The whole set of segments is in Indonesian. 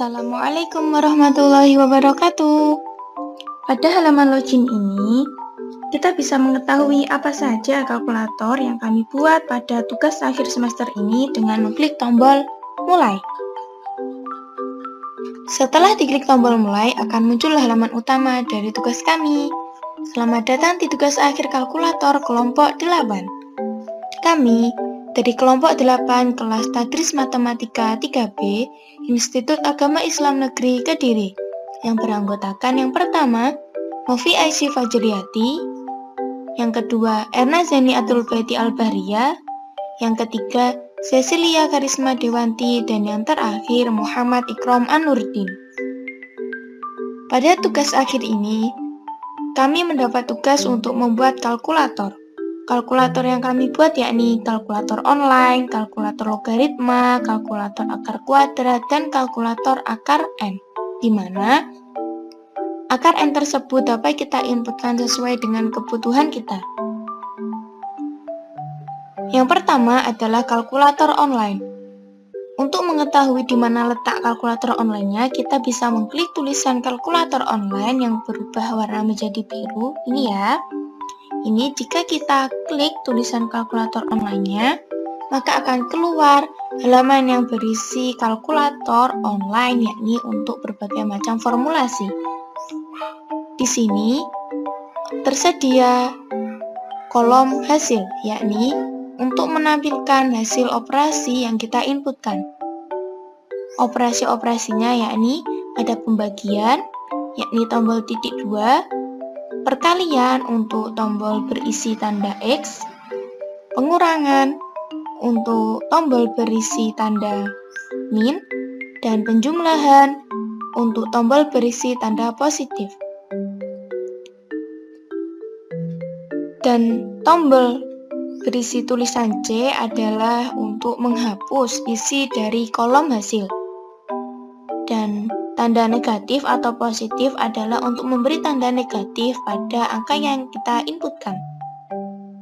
Assalamualaikum warahmatullahi wabarakatuh. Pada halaman login ini, kita bisa mengetahui apa saja kalkulator yang kami buat pada tugas akhir semester ini dengan mengklik tombol mulai. Setelah diklik tombol mulai, akan muncul halaman utama dari tugas kami. Selamat datang di tugas akhir kalkulator kelompok 8. Kami dari kelompok 8 kelas Tadris Matematika 3B Institut Agama Islam Negeri Kediri yang beranggotakan yang pertama Novi Aisyah Fajriyati, yang kedua Erna Zeni Atul Baiti Al-Bahriya, yang ketiga Cecilia Karisma Dewanti, dan yang terakhir Muhammad Ikrom Anurdin. Pada tugas akhir ini, kami mendapat tugas untuk membuat kalkulator. Kalkulator yang kami buat yakni kalkulator online, kalkulator logaritma, kalkulator akar kuadrat, dan kalkulator akar N, di mana akar N tersebut dapat kita inputkan sesuai dengan kebutuhan kita. Yang pertama adalah kalkulator online. Untuk mengetahui di mana letak kalkulator online-nya, kita bisa mengklik tulisan kalkulator online yang berubah warna menjadi biru, ini ya. Ini jika kita klik tulisan kalkulator online-nya, maka akan keluar halaman yang berisi kalkulator online, yakni untuk berbagai macam formulasi. Di sini tersedia kolom hasil, yakni untuk menampilkan hasil operasi yang kita inputkan. Operasi-operasinya yakni ada pembagian, yakni tombol titik 2, perkalian untuk tombol berisi tanda X, pengurangan untuk tombol berisi tanda min, dan penjumlahan untuk tombol berisi tanda positif. Dan tombol berisi tulisan C adalah untuk menghapus isi dari kolom hasil. Dan tanda negatif atau positif adalah untuk memberi tanda negatif pada angka yang kita inputkan.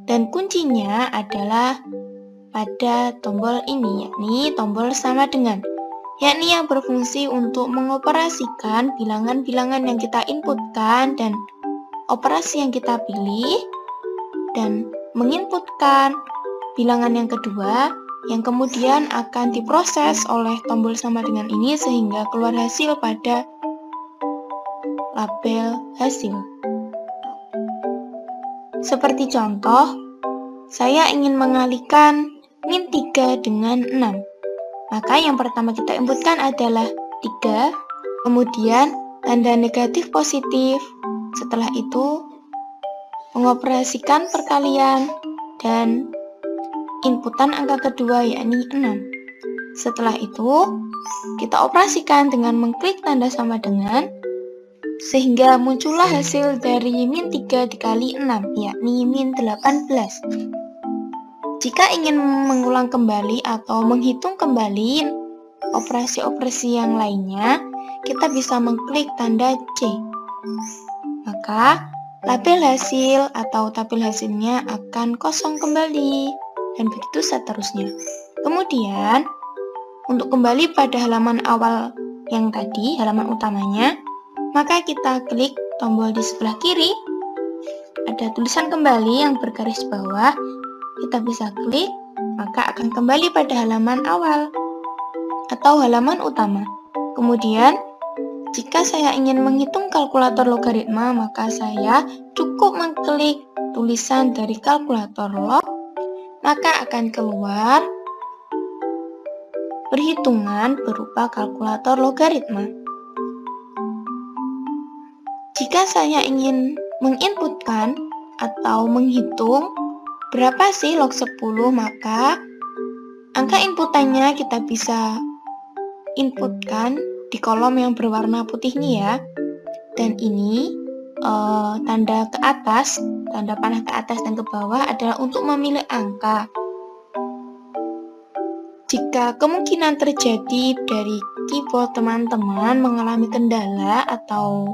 Dan kuncinya adalah pada tombol ini, yakni tombol sama dengan, yakni yang berfungsi untuk mengoperasikan bilangan-bilangan yang kita inputkan dan operasi yang kita pilih, dan menginputkan bilangan yang kedua yang kemudian akan diproses oleh tombol sama dengan ini sehingga keluar hasil pada label hasil. Seperti contoh, saya ingin mengalihkan min 3 dengan 6. Maka yang pertama kita inputkan adalah 3, kemudian tanda negatif positif. Setelah itu mengoperasikan perkalian dan inputan angka kedua yakni 6. Setelah itu kita operasikan dengan mengklik tanda sama dengan sehingga muncullah hasil dari min 3 dikali 6 yakni min 18. Jika ingin mengulang kembali atau menghitung kembali operasi-operasi yang lainnya, kita bisa mengklik tanda C. Maka label hasil atau tabel hasilnya akan kosong kembali. Dan begitu seterusnya. Kemudian, untuk kembali pada halaman awal yang tadi, halaman utamanya, maka kita klik tombol di sebelah kiri. Ada tulisan kembali yang bergaris bawah. Kita bisa klik, maka akan kembali pada halaman awal atau halaman utama. Kemudian, jika saya ingin menghitung kalkulator logaritma, maka saya cukup mengklik tulisan dari kalkulator log, maka akan keluar perhitungan berupa kalkulator logaritma. Jika saya ingin menginputkan atau menghitung berapa sih log 10, maka angka inputannya kita bisa inputkan di kolom yang berwarna putih ini ya. Dan ini tanda ke atas, tanda panah ke atas dan ke bawah adalah untuk memilih angka. Jika kemungkinan terjadi dari keyboard teman-teman mengalami kendala atau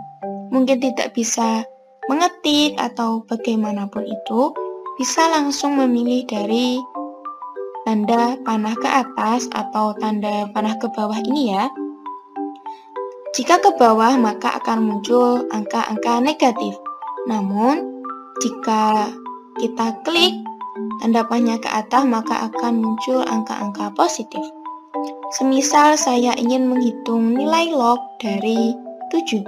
mungkin tidak bisa mengetik atau bagaimanapun itu, bisa langsung memilih dari tanda panah ke atas atau tanda panah ke bawah ini ya. Jika ke bawah, maka akan muncul angka-angka negatif. Namun, jika kita klik tanda panah ke atas, maka akan muncul angka-angka positif. Semisal saya ingin menghitung nilai log dari 7,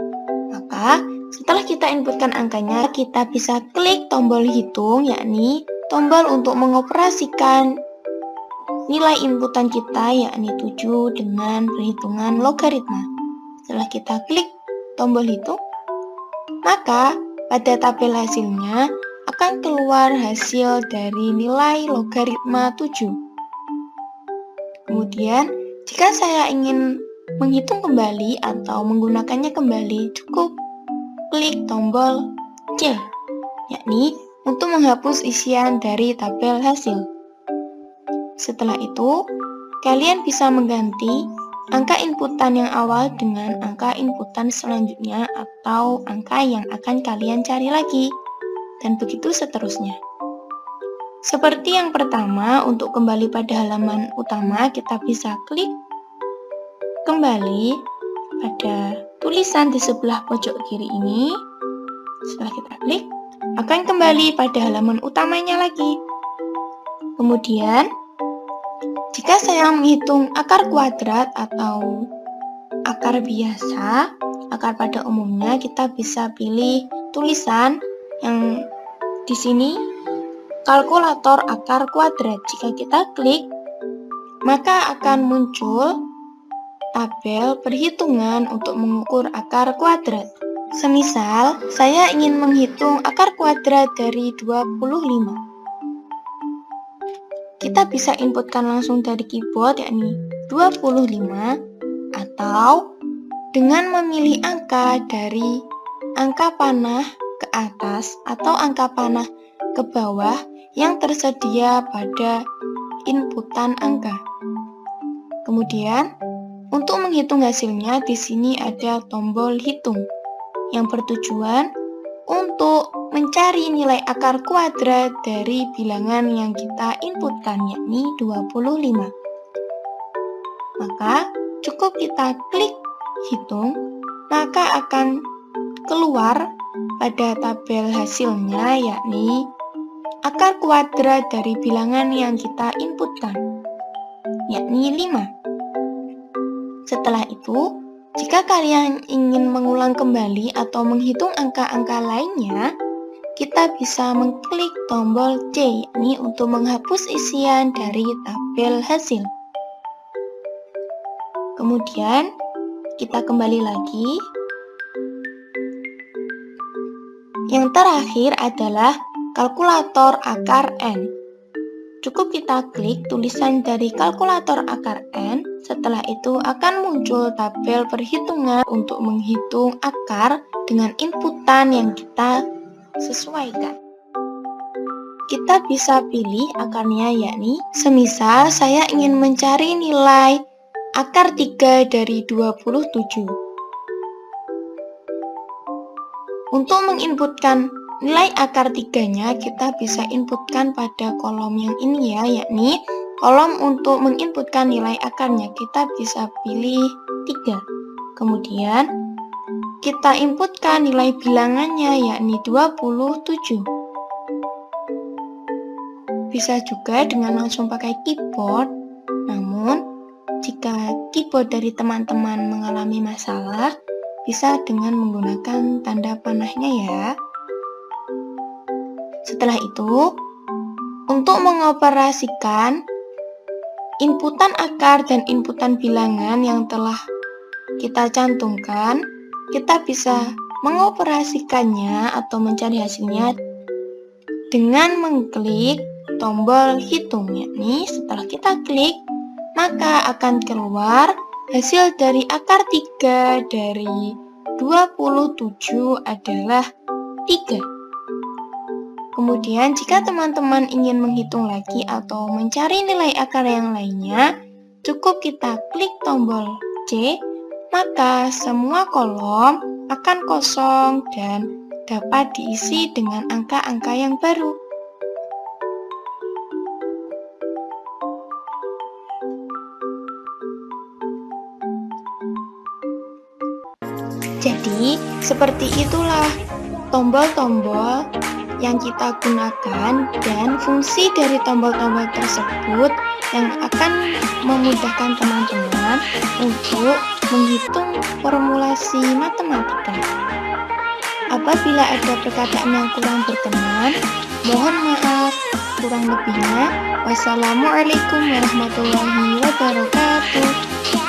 maka setelah kita inputkan angkanya, kita bisa klik tombol hitung, yakni tombol untuk mengoperasikan nilai inputan kita, yakni 7 dengan perhitungan logaritma. Setelah kita klik tombol hitung, maka pada tabel hasilnya akan keluar hasil dari nilai logaritma 7. Kemudian, jika saya ingin menghitung kembali atau menggunakannya kembali, cukup klik tombol C, yakni untuk menghapus isian dari tabel hasil. Setelah itu, kalian bisa mengganti angka inputan yang awal dengan angka inputan selanjutnya atau angka yang akan kalian cari lagi, dan begitu seterusnya. Seperti yang pertama, untuk kembali pada halaman utama, kita bisa klik kembali pada tulisan di sebelah pojok kiri ini. Setelah kita klik, akan kembali pada halaman utamanya lagi. Kemudian, jika saya menghitung akar kuadrat atau akar biasa, akar pada umumnya, kita bisa pilih tulisan yang di sini, kalkulator akar kuadrat. Jika kita klik, maka akan muncul tabel perhitungan untuk mengukur akar kuadrat. Semisal, saya ingin menghitung akar kuadrat dari 25. Kita bisa inputkan langsung dari keyboard, yakni 25, atau dengan memilih angka dari angka panah ke atas atau angka panah ke bawah yang tersedia pada inputan angka. Kemudian, untuk menghitung hasilnya, di sini ada tombol hitung yang bertujuan untuk mencari nilai akar kuadrat dari bilangan yang kita inputkan, yakni 25. Maka, cukup kita klik hitung, maka akan keluar pada tabel hasilnya, yakni akar kuadrat dari bilangan yang kita inputkan, yakni 5. Setelah itu, jika kalian ingin mengulang kembali atau menghitung angka-angka lainnya, kita bisa mengklik tombol C, yakni untuk menghapus isian dari tabel hasil. Kemudian, kita kembali lagi. Yang terakhir adalah kalkulator akar N. Cukup kita klik tulisan dari kalkulator akar N, setelah itu akan muncul tabel perhitungan untuk menghitung akar dengan inputan yang kita sesuaikan. Kita bisa pilih akarnya, yakni semisal saya ingin mencari nilai akar 3 dari 27. Untuk menginputkan nilai akar 3-nya, kita bisa inputkan pada kolom yang ini ya, yakni kolom untuk menginputkan nilai akarnya. Kita bisa pilih 3. Kemudian, kita inputkan nilai bilangannya, yakni 27. Bisa juga dengan langsung pakai keyboard, namun jika keyboard dari teman-teman mengalami masalah, bisa dengan menggunakan tanda panahnya ya. Setelah itu, untuk mengoperasikan inputan akar dan inputan bilangan yang telah kita cantumkan, kita bisa mengoperasikannya atau mencari hasilnya dengan mengklik tombol hitung, yakni setelah kita klik, maka akan keluar hasil dari akar 3 dari 27 adalah 3. Kemudian, jika teman-teman ingin menghitung lagi atau mencari nilai akar yang lainnya, cukup kita klik tombol C, maka semua kolom akan kosong dan dapat diisi dengan angka-angka yang baru. Jadi, seperti itulah tombol-tombol yang kita gunakan dan fungsi dari tombol-tombol tersebut yang akan memudahkan teman-teman untuk menghitung formulasi matematika. Apabila ada perkataan yang kurang berkenan, mohon maaf. Kurang lebihnya, wassalamualaikum warahmatullahi wabarakatuh.